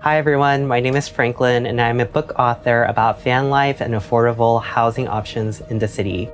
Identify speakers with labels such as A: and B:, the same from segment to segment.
A: Hi everyone, my name is Franklin and I'm a book author about van life and affordable housing options in the city.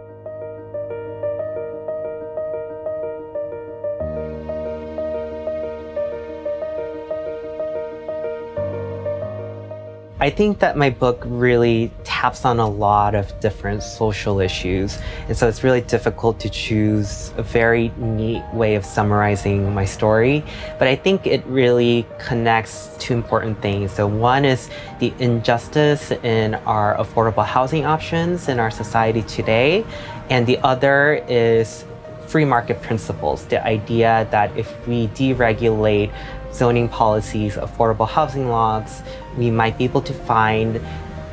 A: I think that my book really taps on a lot of different social issues, and so it's really difficult to choose a very neat way of summarizing my story. But I think it really connects two important things. So one is the injustice in our affordable housing options in our society today, and the other is free market principles, the idea that if we deregulate zoning policies, affordable housing laws, we might be able to find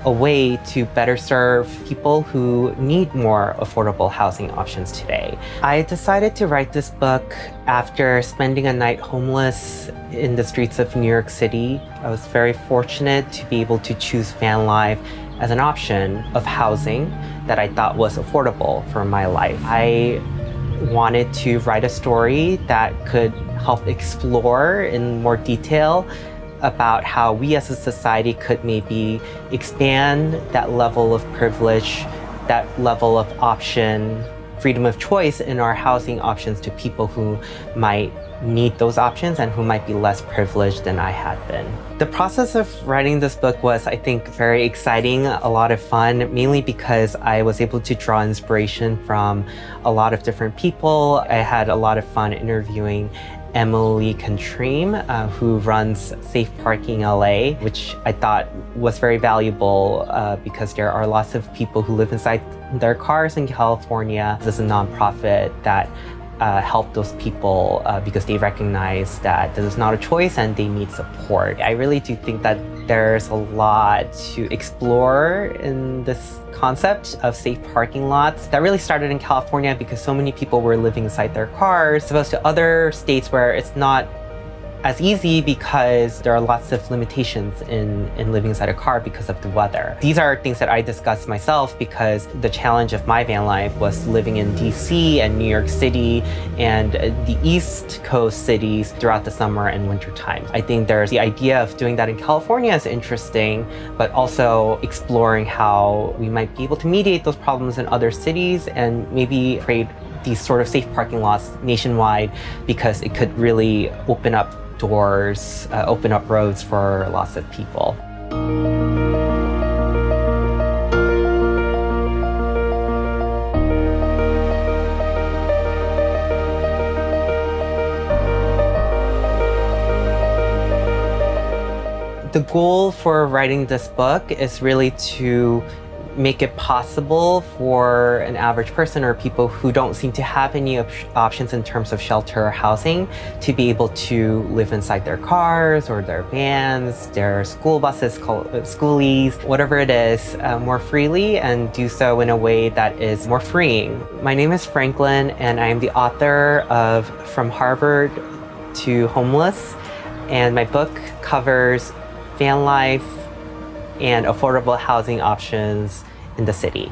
A: a way to better serve people who need more affordable housing options today. I decided to write this book after spending a night homeless in the streets of New York City. I was very fortunate to be able to choose van life as an option of housing that I thought was affordable for my life. I wanted to write a story that could help explore in more detail about how we as a society could maybe expand that level of privilege, that level of option, freedom of choice in our housing options to people who might need those options and who might be less privileged than I had been. The process of writing this book was, I think, very exciting, a lot of fun, mainly because I was able to draw inspiration from a lot of different people. I had a lot of fun interviewing Emily Contream, who runs Safe Parking LA, which I thought was very valuable because there are lots of people who live inside their cars in California. This is a nonprofit that help those people because they recognize that this is not a choice and they need support. I really do think that there's a lot to explore in this concept of safe parking lots that really started in California because so many people were living inside their cars, as opposed to other states where it's not as easy because there are lots of limitations in living inside a car because of the weather. These are things that I discussed myself because the challenge of my van life was living in DC and New York City and the East Coast cities throughout the summer and winter time. I think there's the idea of doing that in California is interesting, but also exploring how we might be able to mediate those problems in other cities and maybe create these sort of safe parking lots nationwide because it could really open up doors, open up roads for lots of people. The goal for writing this book is really to make it possible for an average person or people who don't seem to have any options in terms of shelter or housing to be able to live inside their cars or their vans, their school buses, schoolies, whatever it is, more freely and do so in a way that is more freeing. My name is Franklin and I am the author of From Harvard to Homeless, and my book covers van life and affordable housing options in the city.